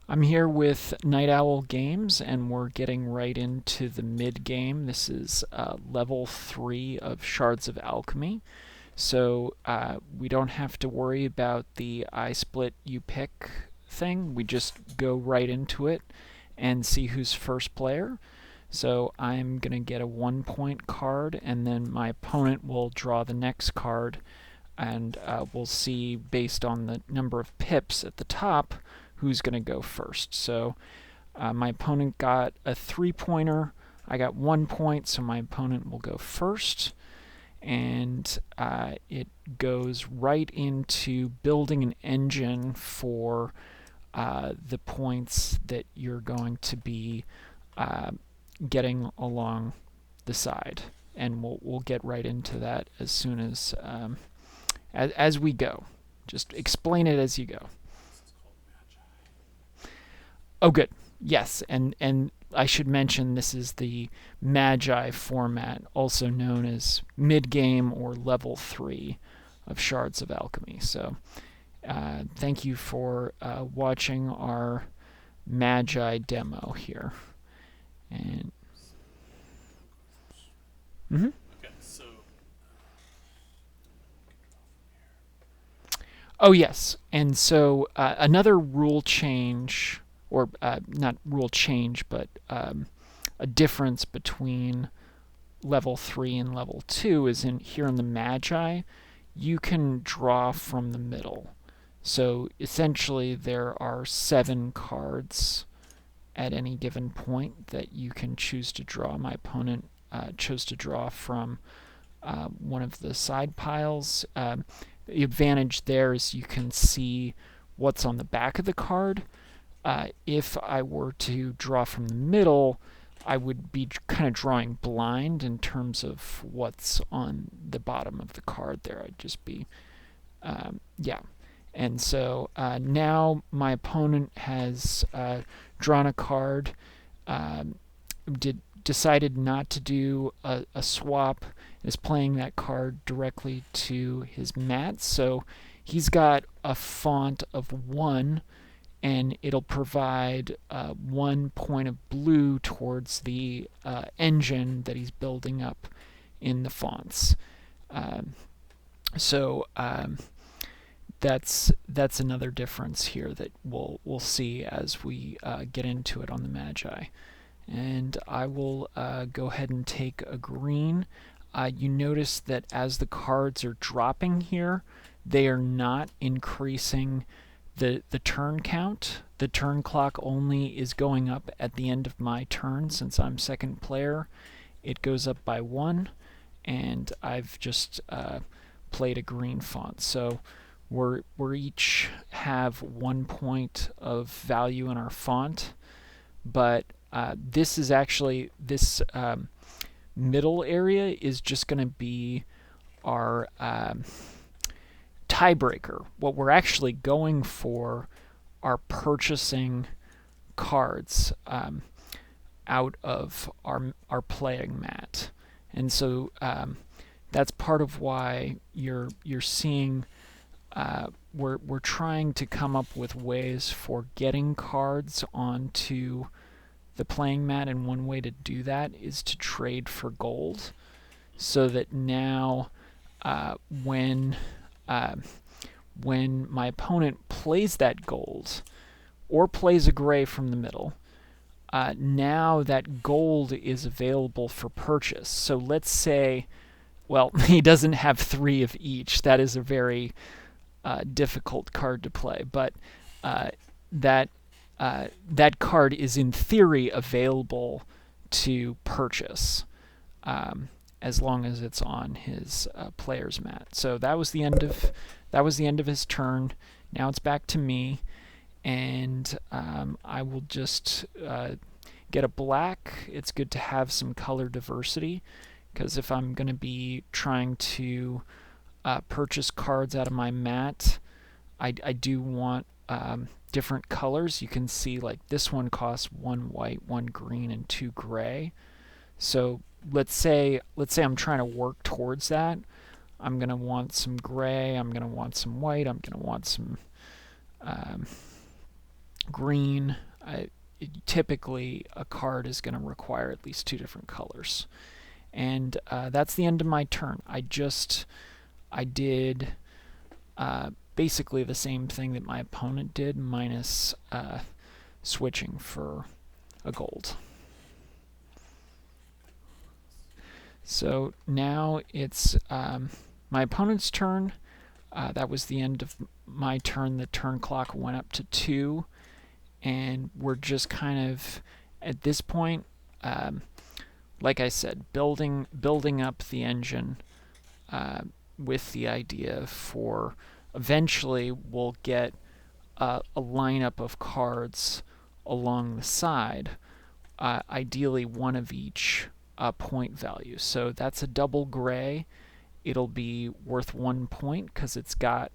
I'm here with Night Owl Games, and we're getting right into the mid game. This is level 3 of Shards of Alchemy, so we don't have to worry about the I split you pick thing. We just go right into it and see who's first player. So I'm going to get a 1 point card, and then my opponent will draw the next card, and we'll see based on the number of pips at the top who's going to go first. So my opponent got a 3-pointer. I got 1 point, so my opponent will go first. And it goes right into building an engine for the points that you're going to be getting along the side. And we'll get right into that as soon as we go. Just explain it as you go. Oh, good. Yes, and I should mention this is the Magi format, also known as mid-game or level 3 of Shards of Alchemy. So thank you for watching our Magi demo here. And mhm. Okay, so Oh, yes. And so another rule change, or not rule change, but a difference between level 3 and level 2 is in here in the Magi, you can draw from the middle. So essentially, there are 7 cards at any given point that you can choose to draw. My opponent chose to draw from one of the side piles. The advantage there is you can see what's on the back of the card. If I were to draw from the middle, I would be kind of drawing blind in terms of what's on the bottom of the card there. I'd just be, yeah. And so now my opponent has drawn a card, decided not to do a swap, is playing that card directly to his mat. So he's got a font of 1, and it'll provide 1 point of blue towards the engine that he's building up in the fonts. So that's another difference here that we'll see as we get into it on the Magi. And I will go ahead and take a green. You notice that as the cards are dropping here, they are not increasing the turn count. The turn clock only is going up at the end of my turn. Since I'm second player, it goes up by 1, and I've just played a green font. So we're each have 1 point of value in our font, but this is actually, this middle area is just going to be our tiebreaker. What we're actually going for are purchasing cards out of our playing mat, and so that's part of why you're seeing. We're trying to come up with ways for getting cards onto the playing mat, and one way to do that is to trade for gold, so that now when my opponent plays that gold or plays a gray from the middle, now that gold is available for purchase. So let's say, well, he doesn't have 3 of each. That is a very difficult card to play, but that card is in theory available to purchase as long as it's on his player's mat. So that was the end of his turn. Now it's back to me, and I will just get a black. It's good to have some color diversity, because if I'm going to be trying to purchase cards out of my mat, I do want different colors. You can see like this one costs 1 white, 1 green, and 2 gray. So let's say I'm trying to work towards that. I'm going to want some gray, I'm going to want some white, I'm going to want some green, typically a card is going to require at least 2 different colors. And that's the end of my turn. I did basically the same thing that my opponent did, minus switching for a gold. So now it's my opponent's turn. That was the end of my turn. The turn clock went up to 2, and we're just kind of, at this point, like I said, building up the engine with the idea for eventually we'll get a lineup of cards along the side, ideally one of each point value. So that's a double gray. It'll be worth 1 point because it's got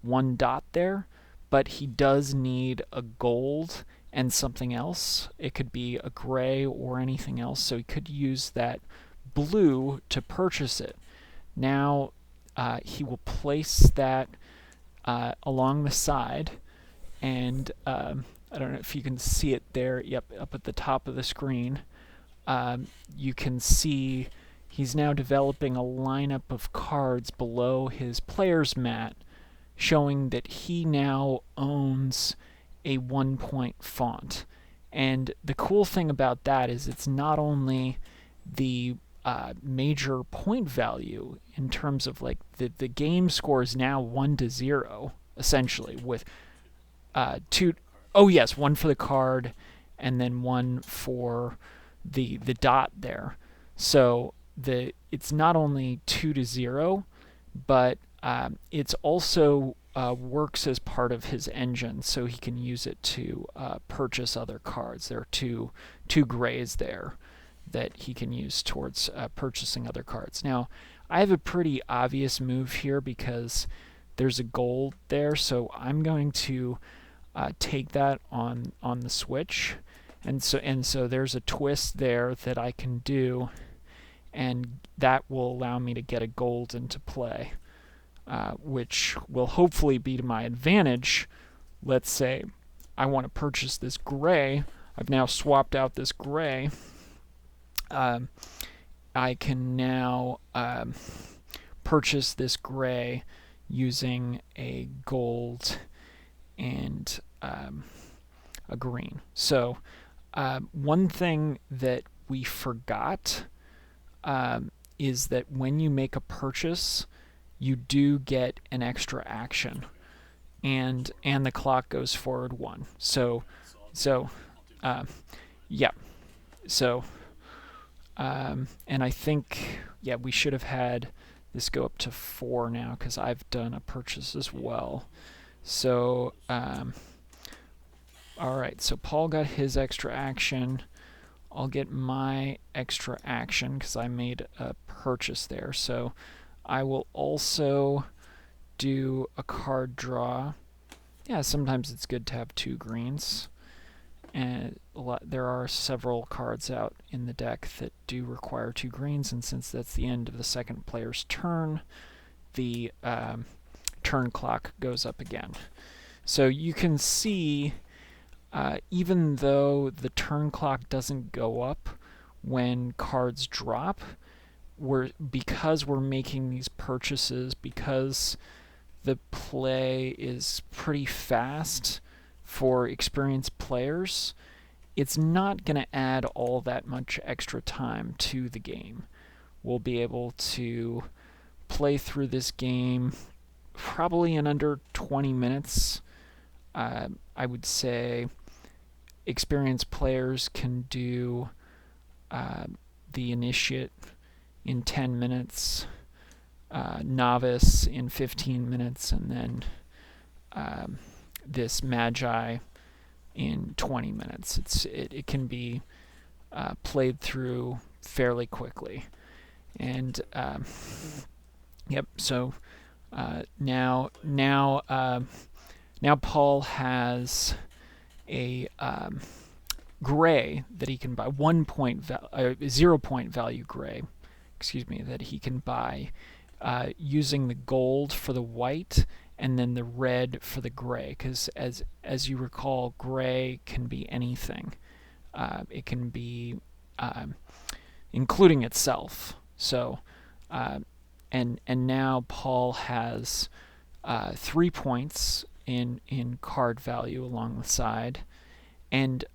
1 dot there, but he does need a gold and something else. It could be a gray or anything else, so he could use that blue to purchase it. Now he will place that along the side, and I don't know if you can see it there, yep, up at the top of the screen. You can see he's now developing a lineup of cards below his player's mat, showing that he now owns a 1-point font. And the cool thing about that is it's not only the major point value in terms of like the game score is now 1-0 essentially, with 2. Oh yes, 1 for the card and then 1 for the dot there. So it's not only 2-0, but it's also works as part of his engine, so he can use it to purchase other cards. There are two grays there that he can use towards purchasing other cards. Now, I have a pretty obvious move here because there's a gold there, so I'm going to take that on the switch, and so there's a twist there that I can do, and that will allow me to get a gold into play, which will hopefully be to my advantage. Let's say I want to purchase this gray. I've now swapped out this gray. I can now purchase this gray using a gold and a green. So one thing that we forgot is that when you make a purchase, you do get an extra action, and the clock goes forward 1. Yeah. So and I think, yeah, we should have had this go up to 4 now because I've done a purchase as well. So all right, so Paul got his extra action. I'll get my extra action because I made a purchase there. So I will also do a card draw. Yeah, sometimes it's good to have 2 greens. And there are several cards out in the deck that do require 2 greens, and since that's the end of the second player's turn, the turn clock goes up again. So you can see, even though the turn clock doesn't go up when cards drop, because we're making these purchases, because the play is pretty fast for experienced players, it's not going to add all that much extra time to the game. We'll be able to play through this game probably in under 20 minutes. I would say experienced players can do the initiate in 10 minutes, novice in 15 minutes, and then this Magi in 20 minutes. It can be played through fairly quickly. And yep, so now Paul has a gray that he can buy, 0 point value gray, excuse me, that he can buy using the gold for the white and then the red for the gray, because as you recall, gray can be anything. It can be including itself. So and now Paul has 3 points in card value along the side, and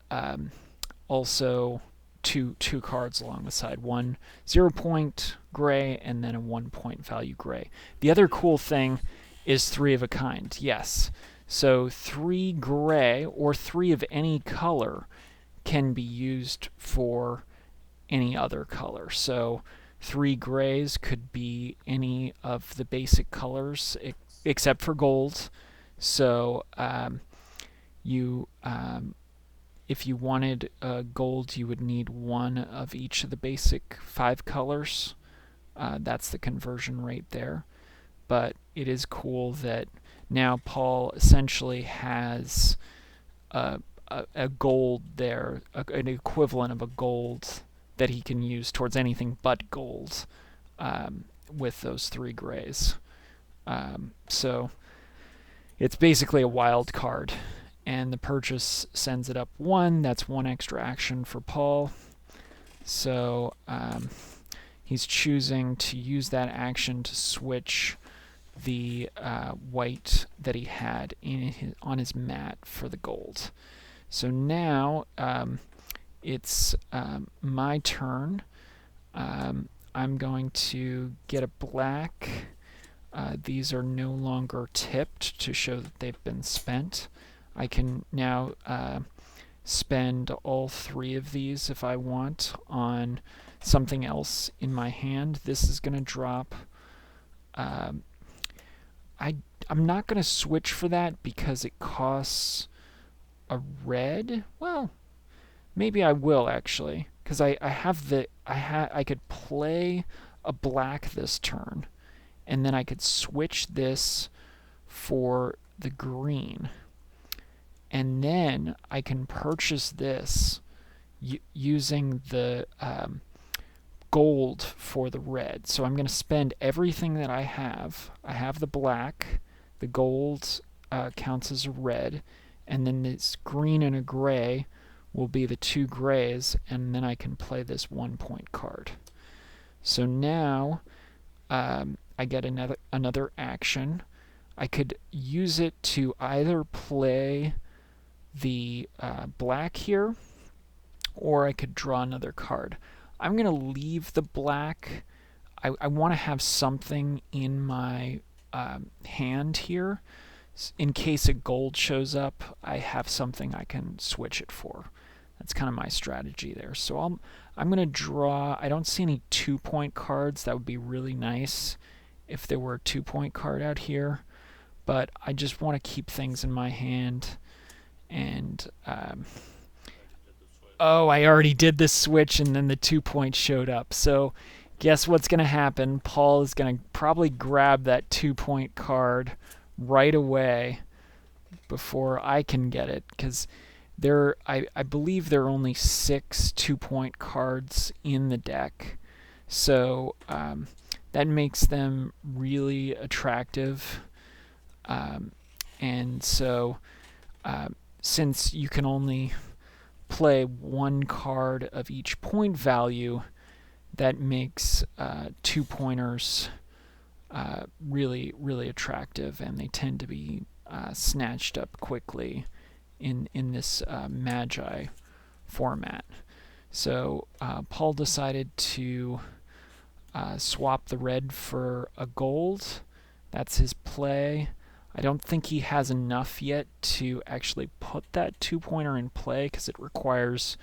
also two cards along the side. One 0 point gray and then a 1 point value gray. The other cool thing is 3 of a kind. Yes. So 3 gray or 3 of any color can be used for any other color. So 3 grays could be any of the basic colors except for gold. So if you wanted gold, you would need 1 of each of the basic 5 colors. That's the conversion rate there. But it is cool that now Paul essentially has a gold there, an equivalent of a gold that he can use towards anything but gold with those 3 grays. So it's basically a wild card. And the purchase sends it up 1. That's 1 extra action for Paul. So he's choosing to use that action to switch the white that he had on his mat for the gold. So now it's my turn. I'm going to get a black. These are no longer tipped to show that they've been spent. I can now spend all 3 of these if I want on something else in my hand. This is going to drop. I'm not going to switch for that because it costs a red. Well, maybe I will actually, because I could play a black this turn, and then I could switch this for the green. And then I can purchase this using the gold for the red. So I'm going to spend everything that I have. I have the black, the gold counts as a red, and then this green and a gray will be the 2 grays, and then I can play this 1 point card. So now I get another action. I could use it to either play the black here, or I could draw another card. I'm going to leave the black. I want to have something in my hand here. In case a gold shows up, I have something I can switch it for. That's kind of my strategy there. So I'm going to draw. I don't see any 2 point cards. That would be really nice if there were a 2 point card out here. But I just want to keep things in my hand. And oh, I already did this switch, and then the 2 points showed up. So guess what's going to happen? Paul is going to probably grab that 2 point card right away before I can get it, because I believe there are only 6 2 point cards in the deck. So that makes them really attractive. And so since you can only play 1 card of each point value, that makes 2 pointers really, really attractive, and they tend to be snatched up quickly in this Magi format. So Paul decided to swap the red for a gold. That's his play. I don't think he has enough yet to actually put that 2 pointer in play, because it requires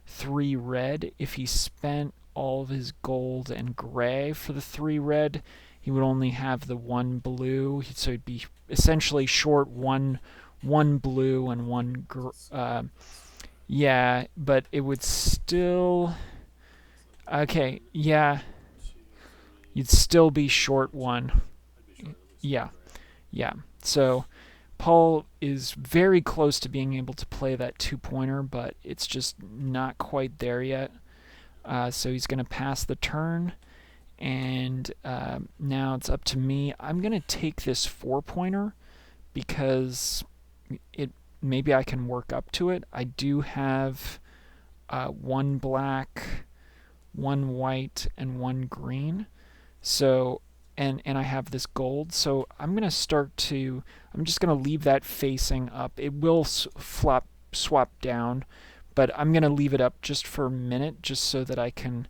3 red. If he spent all of his gold and gray for the 3 red, he would only have the 1 blue, so he'd be essentially short one blue and 1 yeah, but it would still, okay, yeah, you'd still be short 1. Yeah, so Paul is very close to being able to play that 2 pointer, but it's just not quite there yet. So he's going to pass the turn, And now it's up to me. I'm going to take this 4-pointer because maybe I can work up to it. I do have 1 black, 1 white, and 1 green. So, and I have this gold. So I'm just going to leave that facing up. It will swap down, but I'm going to leave it up just for a minute just so that I can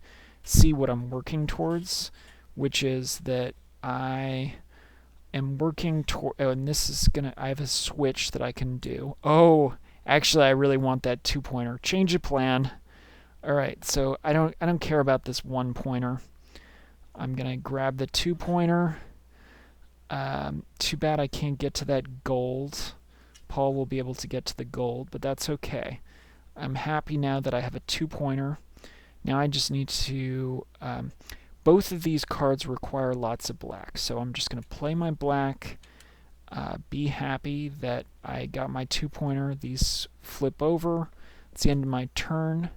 see what I'm working towards, which is that I am working toward, and this is I have a switch that I can do. Oh, actually I really want that 2-pointer. Change of plan. Alright, so I don't care about this 1-pointer. I'm gonna grab the 2-pointer. Too bad I can't get to that gold. Paul will be able to get to the gold, but that's okay. I'm happy now that I have a 2-pointer. Now I just need to... both of these cards require lots of black, so I'm just going to play my black, be happy that I got my 2-pointer. These flip over. It's the end of my turn.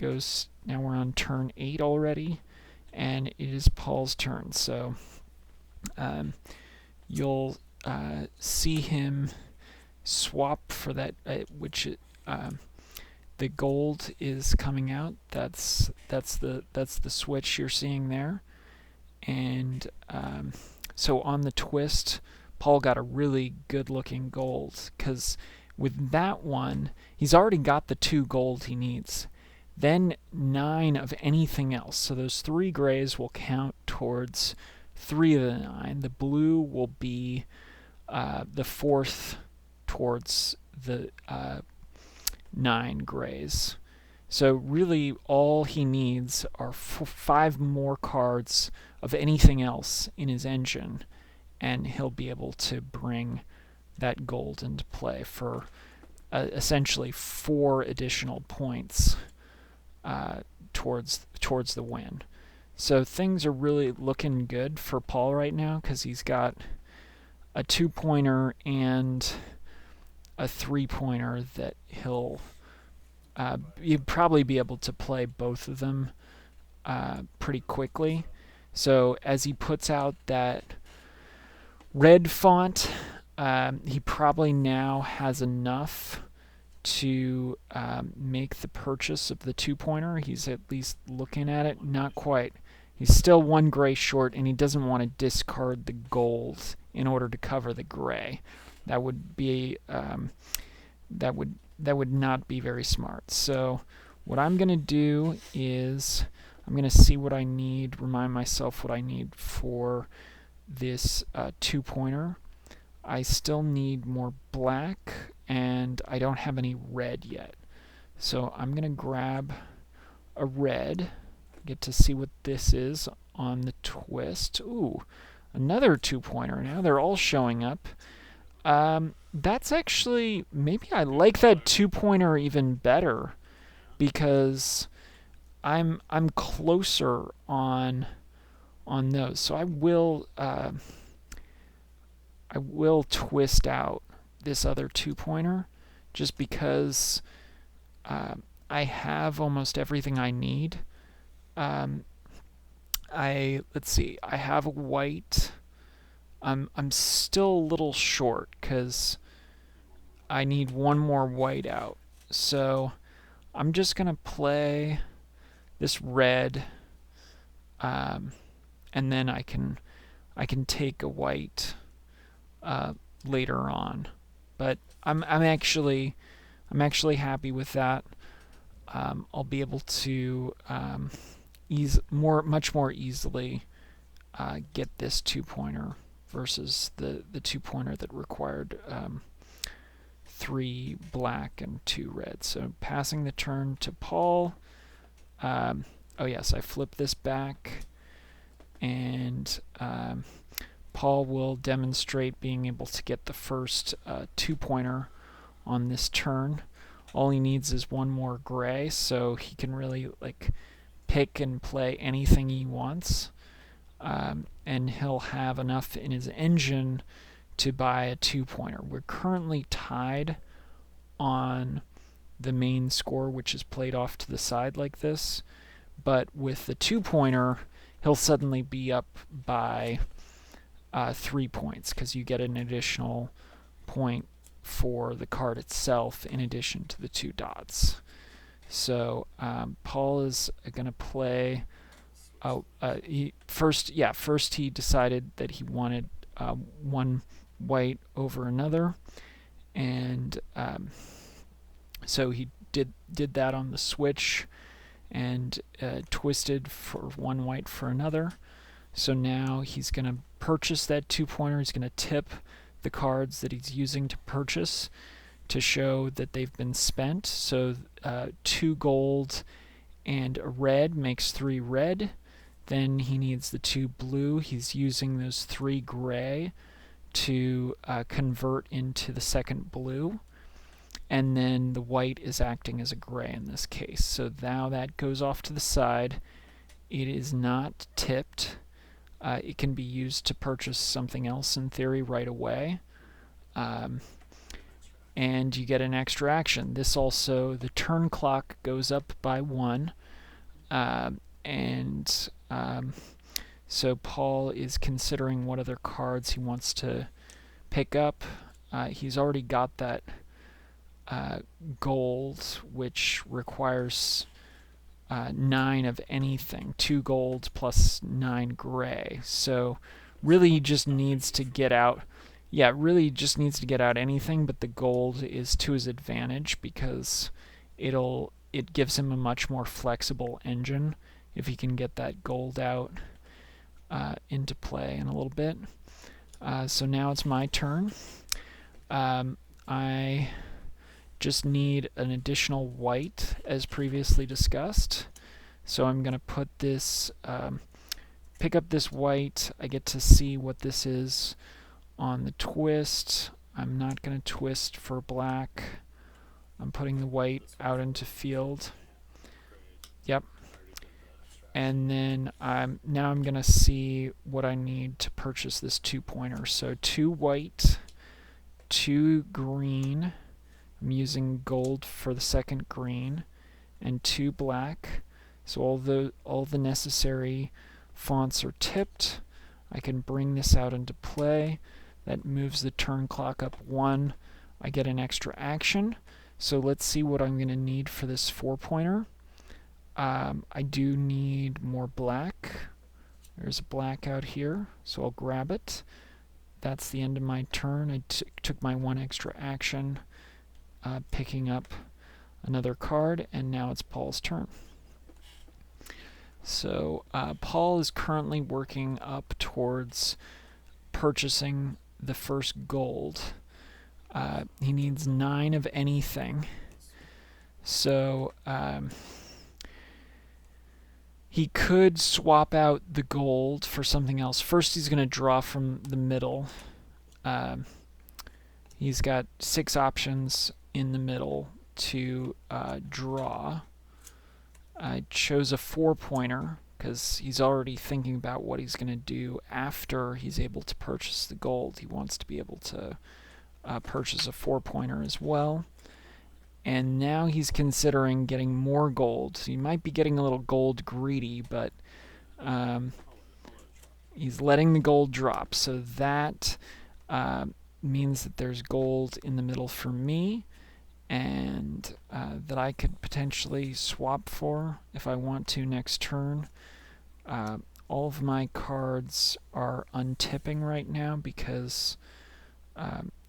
Now we're on turn 8 already, and it is Paul's turn. So you'll see him swap for that, the gold is coming out. That's the switch you're seeing there. And so on the twist, Paul got a really good looking gold, because with that one he's already got the 2 gold he needs. Then 9 of anything else. So those 3 grays will count towards 3 of the 9. The blue will be the 4th towards the 9 grays. So really all he needs are 5 more cards of anything else in his engine, and he'll be able to bring that gold into play for essentially 4 additional points towards the win. So things are really looking good for Paul right now, because he's got a 2-pointer and a 3-pointer that you'd probably be able to play both of them pretty quickly. So as he puts out that red font, he probably now has enough to make the purchase of the 2-pointer. He's at least looking at it. Not quite. He's still 1 gray short, and he doesn't want to discard the gold in order to cover the gray. That would be that would not be very smart. So what I'm going to do is I'm going to see what I need, remind myself what I need for this 2-pointer. I still need more black, and I don't have any red yet. So I'm going to grab a red, get to see what this is on the twist. Ooh, another 2-pointer. Now they're all showing up. That's actually, maybe I like that 2-pointer even better, because I'm closer on those. So I will twist out this other 2-pointer, just because I have almost everything I need. Let's see, I have a white. I'm still a little short because I need 1 more white out. So I'm just gonna play this red, and then I can take a white later on. But I'm actually happy with that. I'll be able to much more easily get this 2-pointer versus the 2-pointer that required 3 black and 2 red. So passing the turn to Paul. Oh yes, I flip this back, and Paul will demonstrate being able to get the first 2-pointer on this turn. All he needs is 1 more gray, so he can really pick and play anything he wants. And he'll have enough in his engine to buy a 2-pointer. We're currently tied on the main score, which is played off to the side like this. But with the 2-pointer, he'll suddenly be up by 3 points, because you get an additional point for the card itself in addition to the 2 dots. So Paul is going to play. First he decided that he wanted one white over another, and so he did that on the switch, and twisted for one white for another. So now he's going to purchase that 2-pointer. He's going to tip the cards that he's using to purchase to show that they've been spent. So 2 gold and a red makes 3 red. Then he needs the 2 blue. He's using those 3 gray to convert into the second blue. And then the white is acting as a gray in this case. So now that goes off to the side. It is not tipped. It can be used to purchase something else in theory right away. And you get an extra action. This also, the turn clock goes up by 1. So Paul is considering what other cards he wants to pick up. He's already got that gold, which requires 9 of anything. 2 gold plus 9 gray. So really he just needs to get out. Yeah, really just needs to get out anything, but the gold is to his advantage because it gives him a much more flexible engine if he can get that gold out into play in a little bit. So now it's my turn. I just need an additional white as previously discussed. So I'm going to put this, pick up this white. I get to see what this is on the twist. I'm not going to twist for black. I'm putting the white out into field. Yep. And then now I'm going to see what I need to purchase this 2-pointer. So 2 white, 2 green. I'm using gold for the second green, and 2 black. So all the necessary fonts are tipped. I can bring this out into play. That moves the turn clock up 1. I get an extra action. So let's see what I'm going to need for this 4-pointer. I do need more black. There's a black out here, so I'll grab it. That's the end of my turn. I took my 1 extra action, picking up another card, and now it's Paul's turn. So Paul is currently working up towards purchasing the first gold. He needs 9 of anything. So he could swap out the gold for something else. First he's going to draw from the middle. He's got 6 options in the middle to draw. I chose a 4-pointer because he's already thinking about what he's going to do after he's able to purchase the gold. He wants to be able to purchase a 4-pointer as well. And now he's considering getting more gold. He might be getting a little gold greedy, but he's letting the gold drop. So that means that there's gold in the middle for me, and that I could potentially swap for if I want to next turn. All of my cards are untipping right now because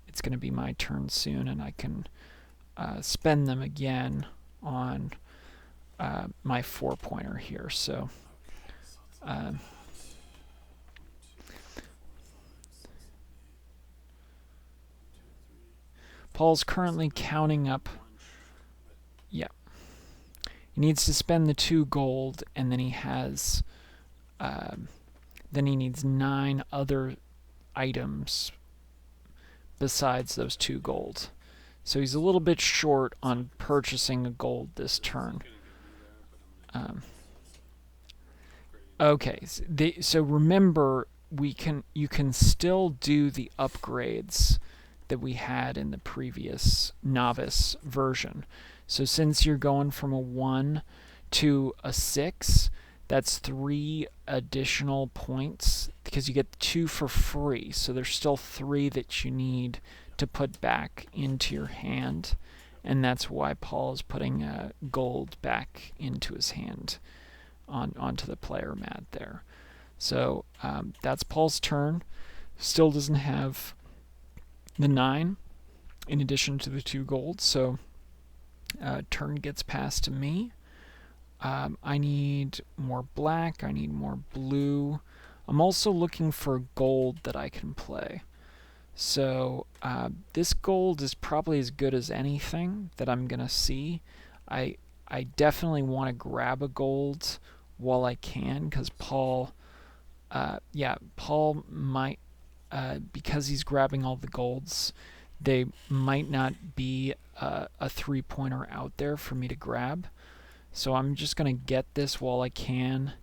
it's going to be my turn soon, and I can spend them again on my 4-pointer here. So Paul's currently counting up. Yeah. He needs to spend the 2 gold, and then he has then he needs 9 other items besides those 2 gold. So he's a little bit short on purchasing a gold this turn. Okay, so remember, you can still do the upgrades that we had in the previous Novice version. So since you're going from a 1 to a 6, That's 3 additional points because you get 2 for free. So there's still 3 that you need to put back into your hand. And that's why Paul is putting gold back into his hand onto the player mat there. So that's Paul's turn. Still doesn't have the 9 in addition to the 2 gold. So turn gets passed to me. I need more black, I need more blue. I'm also looking for gold that I can play. So this gold is probably as good as anything that I'm going to see. I definitely want to grab a gold while I can, because Paul might, because he's grabbing all the golds, they might not be a 3-pointer out there for me to grab. So I'm just going to get this while I can,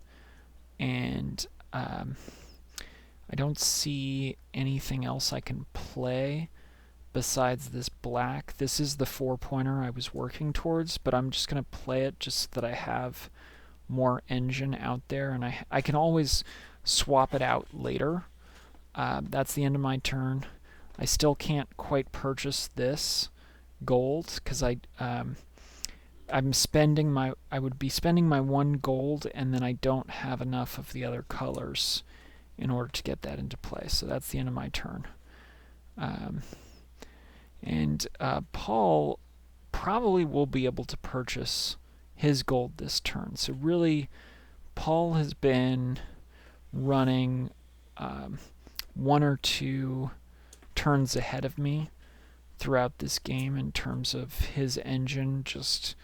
and I don't see anything else I can play besides this black. This is the 4-pointer I was working towards, but I'm just going to play it just so that I have more engine out there, and I can always swap it out later. That's the end of my turn. I still can't quite purchase this gold because I would be spending my 1 gold, and then I don't have enough of the other colors in order to get that into play. So that's the end of my turn. Paul probably will be able to purchase his gold this turn. So really, Paul has been running 1 or 2 turns ahead of me throughout this game in terms of his engine just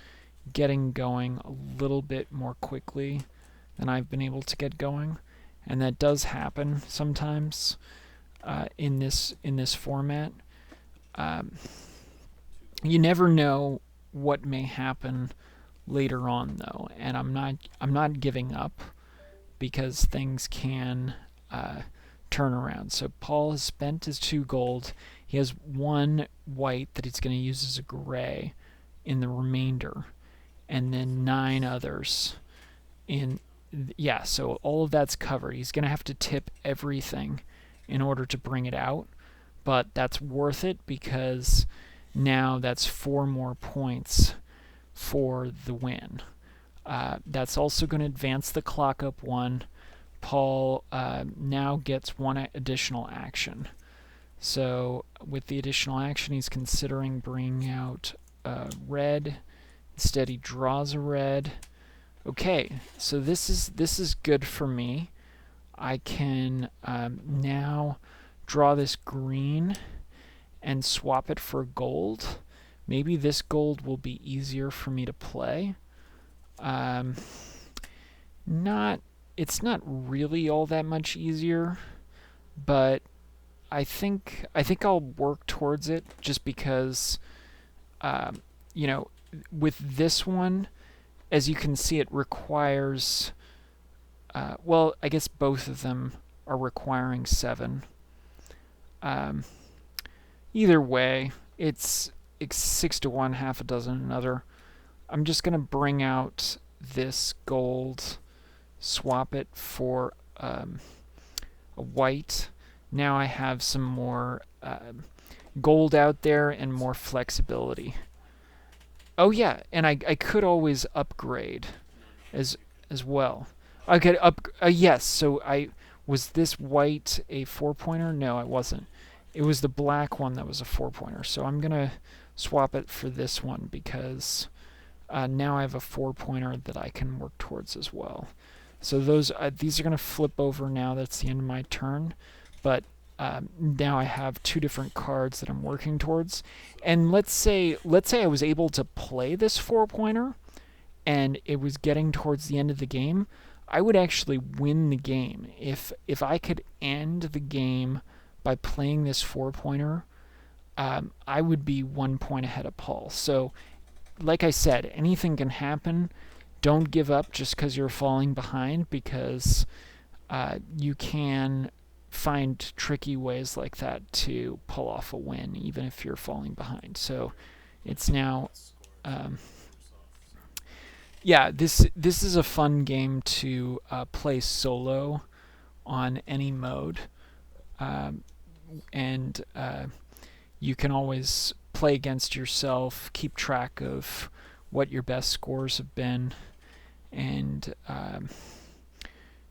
getting going a little bit more quickly than I've been able to get going, and that does happen sometimes in this format. You never know what may happen later on, though, and I'm not giving up, because things can turn around. So Paul has spent his 2 gold. He has 1 white that he's going to use as a gray in the remainder, and then 9 others in. Yeah, so all of that's covered. He's going to have to tip everything in order to bring it out, but that's worth it because now that's 4 more points for the win. That's also going to advance the clock up 1. Paul now gets 1 additional action. So with the additional action, he's considering bringing out red. Instead, he draws a red. Okay, so this is good for me. I can now draw this green and swap it for gold. Maybe this gold will be easier for me to play. It's not really all that much easier, but I think I'll work towards it, just because with this one, as you can see, it requires well, I guess both of them are requiring 7. Either way, it's 6 to 1, half a dozen another. I'm just going to bring out this gold, swap it for a white. Now I have some more gold out there and more flexibility. Oh yeah, and I could always upgrade as well. I could yes, so was this white a 4-pointer? No, it wasn't. It was the black one that was a 4-pointer. So I'm going to swap it for this one, because now I have a 4-pointer that I can work towards as well. So these are going to flip over now. That's the end of my turn. But now I have 2 different cards that I'm working towards. And let's say I was able to play this 4-pointer and it was getting towards the end of the game. I would actually win the game if I could end the game by playing this 4-pointer. I would be 1 point ahead of Paul. So, like I said, anything can happen. Don't give up just because you're falling behind, because you can find tricky ways like that to pull off a win, even if you're falling behind. So, it's now Yeah, this is a fun game to play solo on any mode, um, and you can always play against yourself, keep track of what your best scores have been, and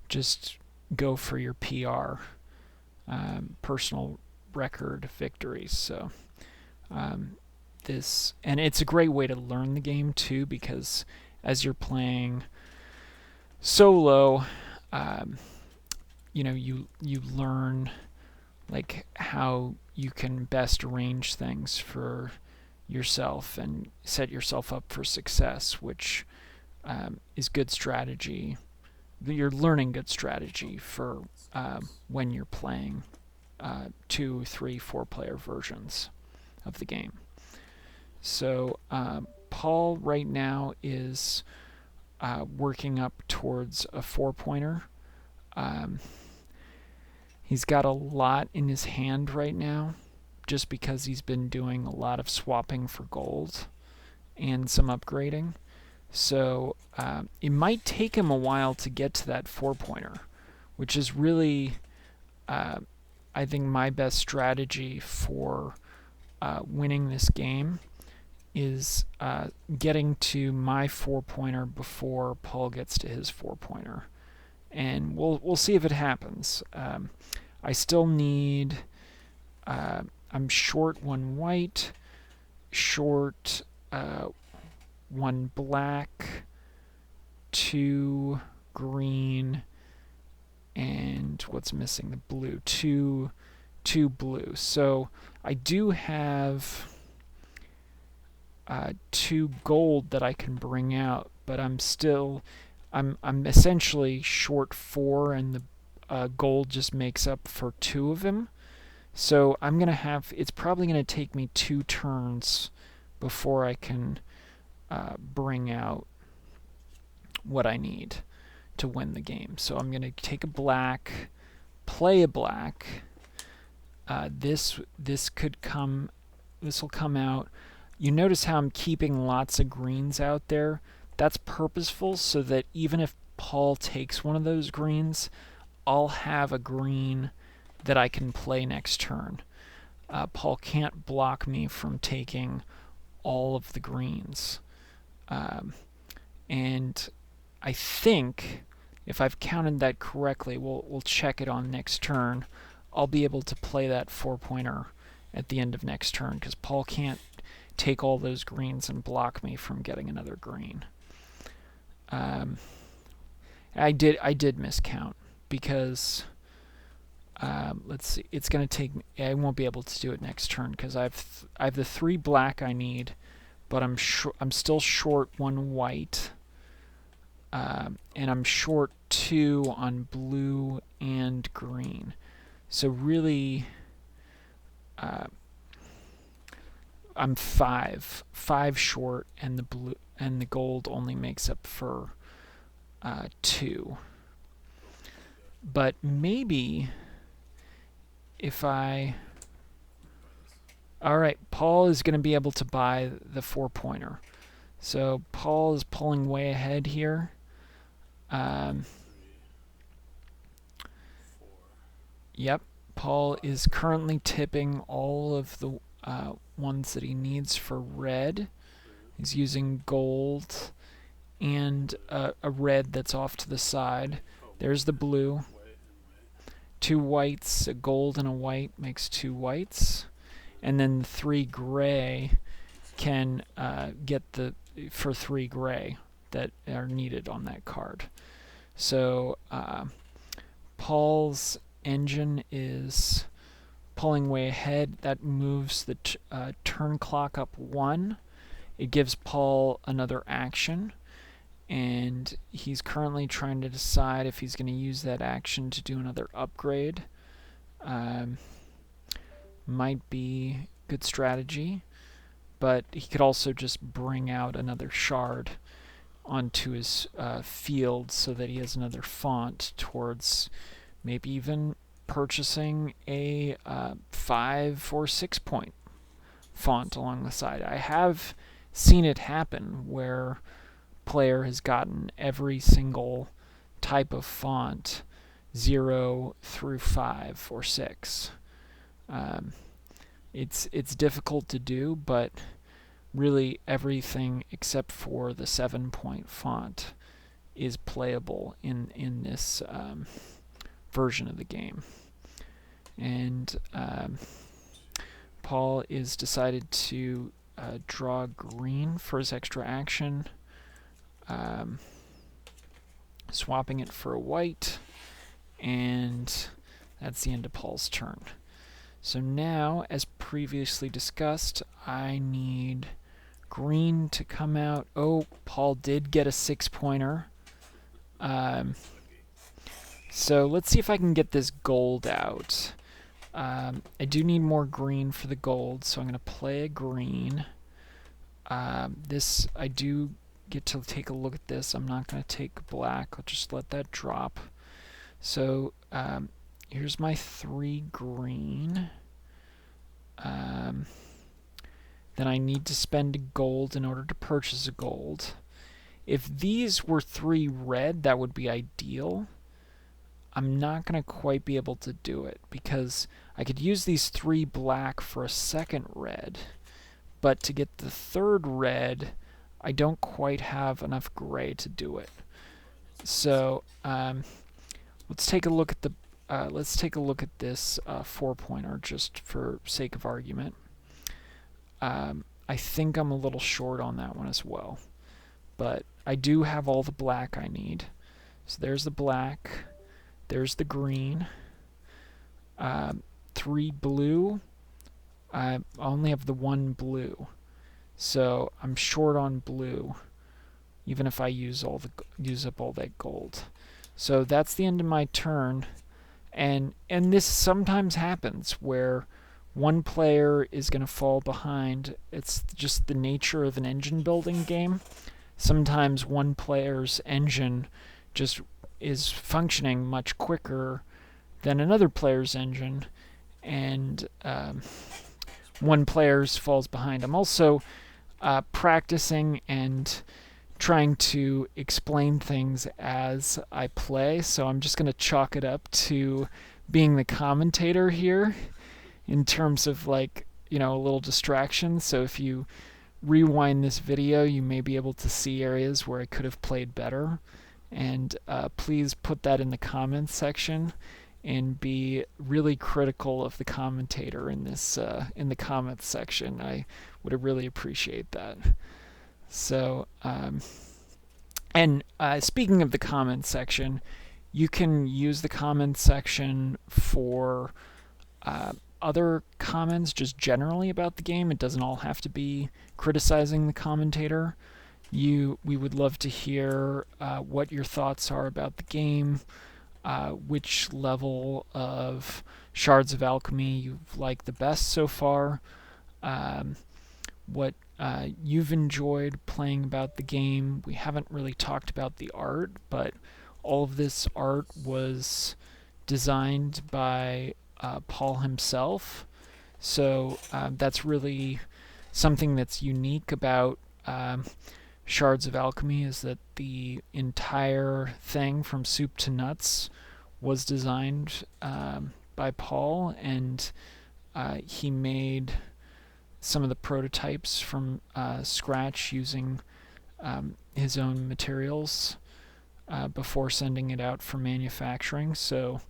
just go for your PR, personal record victories. So this, and it's a great way to learn the game too, because as you're playing solo, you learn like how you can best arrange things for yourself and set yourself up for success, which is good strategy. You're learning good strategy for when you're playing 2, 3, 4 player versions of the game. So Paul right now is working up towards a 4-pointer. He's got a lot in his hand right now, just because he's been doing a lot of swapping for gold and some upgrading. So it might take him a while to get to that 4-pointer, which is really, I think, my best strategy for winning this game is getting to my 4-pointer before Paul gets to his 4-pointer, and we'll see if it happens. I still need. I'm short 1 white, short 1 black, 2 green, and what's missing? The blue. Two blue. So I do have 2 gold that I can bring out, but I'm essentially short 4, and the gold just makes up for 2 of them. So I'm gonna have. It's probably gonna take me 2 turns before I can bring out what I need to win the game. So I'm gonna take a black, play a black. This could come. This will come out. You notice how I'm keeping lots of greens out there. That's purposeful so that even if Paul takes one of those greens, I'll have a green that I can play next turn. Paul can't block me from taking all of the greens. And I think, if I've counted that correctly, we'll check it on next turn. I'll be able to play that 4-pointer at the end of next turn, because Paul can't take all those greens and block me from getting another green. I did miscount, because let's see, it's going to take me. I won't be able to do it next turn because I have the 3 black I need, but I'm still short 1 white, and I'm short 2 on blue and green. So really, I'm 5 short, and the blue and the gold only makes up for 2. But maybe if I... Alright, Paul is going to be able to buy the 4-pointer. So Paul is pulling way ahead here. Yep, Paul is currently tipping all of the ones that he needs for red. He's using gold and a red that's off to the side. There's the blue. 2 whites, a gold and a white makes 2 whites. And then the 3 gray can get for 3 gray that are needed on that card. So Paul's engine is pulling way ahead. That moves the turn clock up 1. It gives Paul another action, and he's currently trying to decide if he's going to use that action to do another upgrade. Might be good strategy, but he could also just bring out another shard onto his field so that he has another font towards maybe even purchasing a 5 or 6 point font along the side. I have seen it happen where player has gotten every single type of font 0 through 5 or 6. It's difficult to do, but really everything except for the 7-point font is playable in this version of the game. And Paul is decided to draw green for his extra action, swapping it for a white, and that's the end of Paul's turn. So now, as previously discussed, I need green to come out. Oh, Paul did get a 6-pointer. So let's see if I can get this gold out. I do need more green for the gold, so I'm going to play a green. This, I do get to take a look at this. I'm not going to take black. I'll just let that drop. So here's my 3 green. Then I need to spend a gold in order to purchase a gold. If these were 3 red, that would be ideal. I'm not going to quite be able to do it because I could use these 3 black for a second red, but to get the 3rd red, I don't quite have enough gray to do it. So let's take a look at this 4-pointer just for sake of argument. I think I'm a little short on that one as well, but I do have all the black I need. So there's the black, there's the green, 3 blue. I only have the 1 blue, so I'm short on blue, even if I use up all that gold. So that's the end of my turn, and this sometimes happens where one player is going to fall behind. It's just the nature of an engine building game. Sometimes one player's engine just is functioning much quicker than another player's engine, and one player's falls behind. I'm also practicing and trying to explain things as I play, so I'm just going to chalk it up to being the commentator here in terms of, like, you know, a little distraction. So if you rewind this video, you may be able to see areas where I could have played better, and please put that in the comments section and be really critical of the commentator in this in the comments section. I would really appreciate that. So speaking of the comments section, you can use the comments section for other comments just generally about the game. It doesn't all have to be criticizing the commentator. We would love to hear what your thoughts are about the game, which level of Shards of Alchemy you've liked the best so far, what you've enjoyed playing about the game. We haven't really talked about the art, but all of this art was designed by Paul himself, so that's really something that's unique about Shards of Alchemy, is that the entire thing from soup to nuts was designed by Paul, and he made some of the prototypes from scratch using his own materials before sending it out for manufacturing. So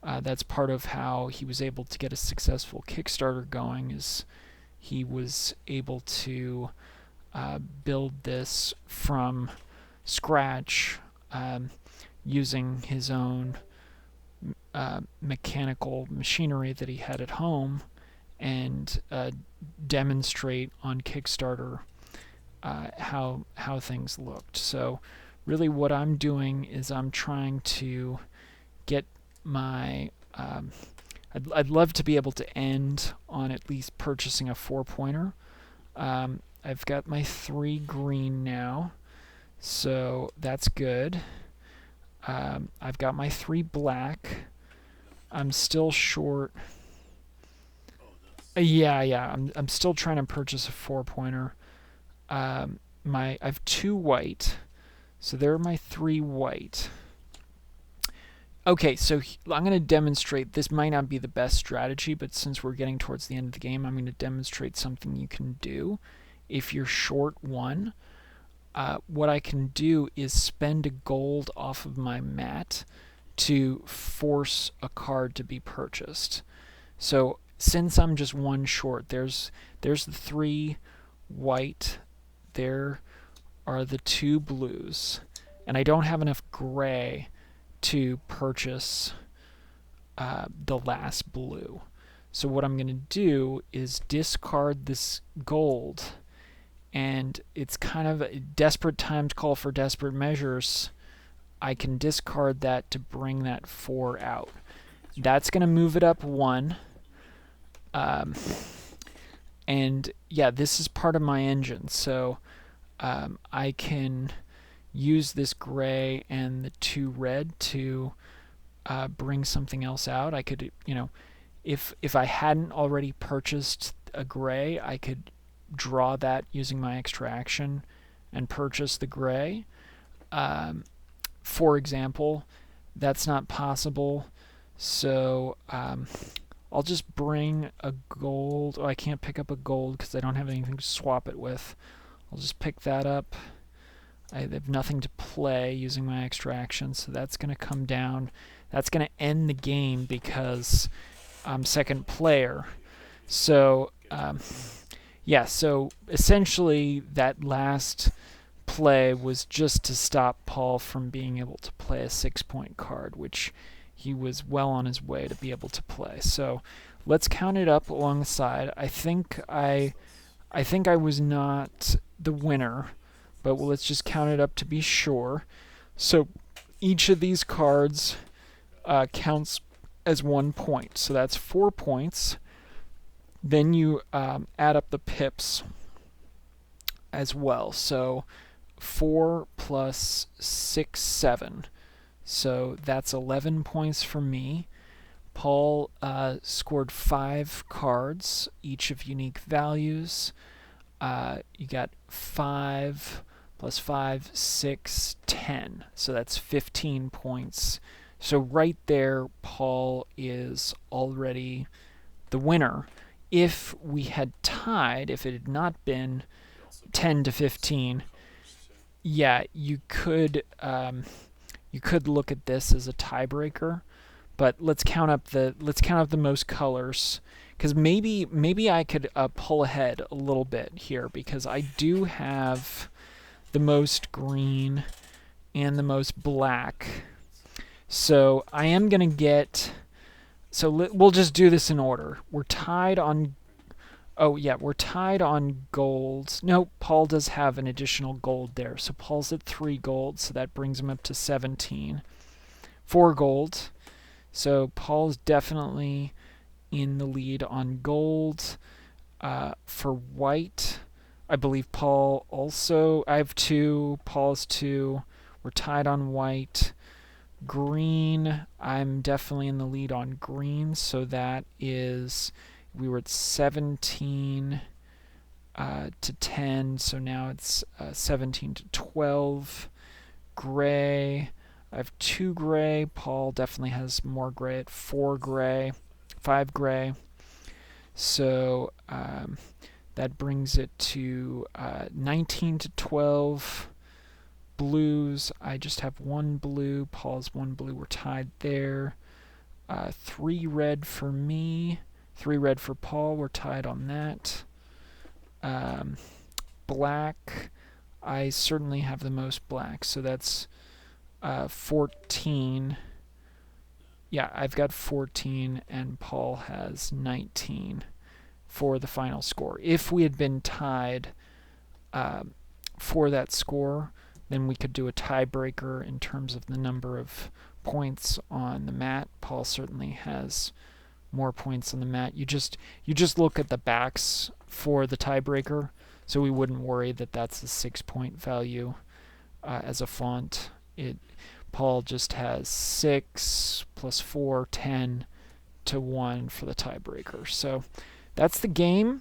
that's part of how he was able to get a successful Kickstarter going, is he was able to build this from scratch using his own mechanical machinery that he had at home, and demonstrate on Kickstarter how things looked. So really what I'm doing is I'm trying to get my I'd love to be able to end on at least purchasing a 4-pointer. I've got my 3 green now, so that's good. I've got my 3 black. I'm still short. Yeah. I'm still trying to purchase a 4-pointer. I have 2 white, So there are my 3 white. Okay, so I'm going to demonstrate. This might not be the best strategy, but since we're getting towards the end of the game, I'm going to demonstrate something you can do. If you're short 1, what I can do is spend a gold off of my mat to force a card to be purchased. So since I'm just 1 short, there's the 3 white, there are the 2 blues, and I don't have enough gray to purchase the last blue. So what I'm going to do is discard this gold, and it's kind of a desperate times call for desperate measures. I can discard that to bring that 4 out. That's going to move it up 1. And yeah, this is part of my engine, so I can use this gray and the 2 red to bring something else out. I could, if I hadn't already purchased a gray, I could draw that using my extra action and purchase the gray. For example, that's not possible, so I'll just bring a gold. Oh, I can't pick up a gold because I don't have anything to swap it with. I'll just pick that up. I have nothing to play using my extra action, so that's going to come down. That's going to end the game because I'm second player. So, yeah, so essentially that last play was just to stop Paul from being able to play a 6-point card, which he was well on his way to be able to play. So let's count it up along the side. I think I was not the winner, but let's just count it up to be sure. So each of these cards counts as 1 point. So that's 4 points. Then you add up the pips as well. So 4 plus 6, 7. So that's 11 points for me. Paul scored 5 cards, each of unique values. You got 5 plus 5, 6, 10. So that's 15 points. So right there, Paul is already the winner. If we had tied, if it had not been 10 to 15, yeah, you could look at this as a tiebreaker. But let's count up the most colors, because maybe I could pull ahead a little bit here, because I do have the most green and the most black. So I am gonna get. So we'll just do this in order. We're tied on. Oh yeah, we're tied on gold. No, Paul does have an additional gold there. So Paul's at 3 gold, so that brings him up to 17. 4 gold. So Paul's definitely in the lead on gold. For white, I believe Paul also. I have 2. Paul's 2. We're tied on white. Green, I'm definitely in the lead on green. So that is, we were at 17 to 10. So now it's 17 to 12. Gray. I have 2 gray. Paul definitely has more gray at 4 gray, 5 gray. So that brings it to 19 to 12. Blues, I just have 1 blue. Paul's 1 blue. We're tied there. 3 red for me. 3 red for Paul. We're tied on that. Black, I certainly have the most black. So that's 14. Yeah, I've got 14 and Paul has 19 for the final score. If we had been tied for that score, then we could do a tiebreaker in terms of the number of points on the mat. Paul certainly has more points on the mat. You just look at the backs for the tiebreaker, so we wouldn't worry that that's a 6-point value as a font. Paul just has 6 plus 4, 10 to 1 for the tiebreaker. So that's the game.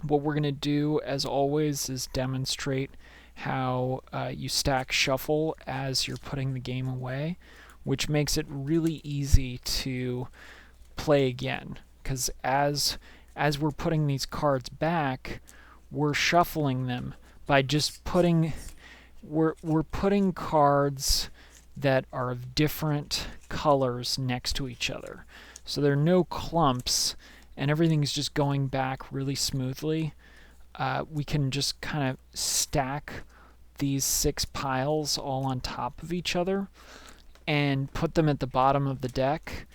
What we're going to do, as always, is demonstrate how you stack shuffle as you're putting the game away, which makes it really easy to play again. Because as we're putting these cards back, we're shuffling them by just putting we're putting cards that are of different colors next to each other. So there are no clumps, and everything's just going back really smoothly. We can just kind of stack these 6 piles all on top of each other and put them at the bottom of the deck,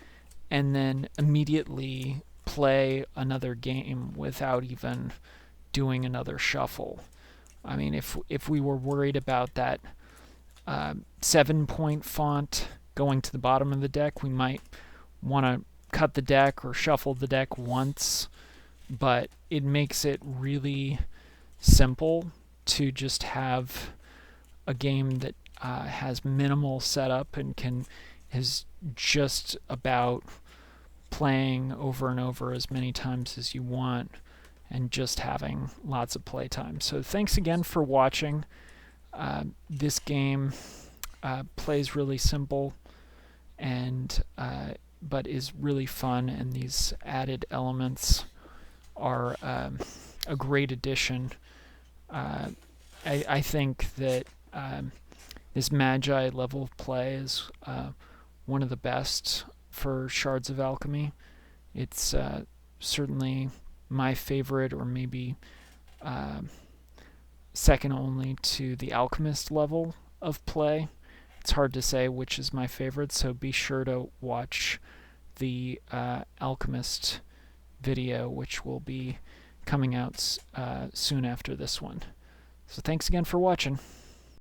and then immediately play another game without even doing another shuffle. I mean, if we were worried about that 7-point font going to the bottom of the deck, we might want to cut the deck or shuffle the deck once, but it makes it really simple to just have a game that has minimal setup and is just about playing over and over as many times as you want and just having lots of playtime. So thanks again for watching. This game plays really simple and but is really fun, and these added elements are a great addition. I think that this Magi level of play is one of the best for Shards of Alchemy. It's certainly my favorite, or maybe second only to the Alchemist level of play. It's hard to say which is my favorite, so be sure to watch the Alchemist video, which will be coming out soon after this one. So thanks again for watching.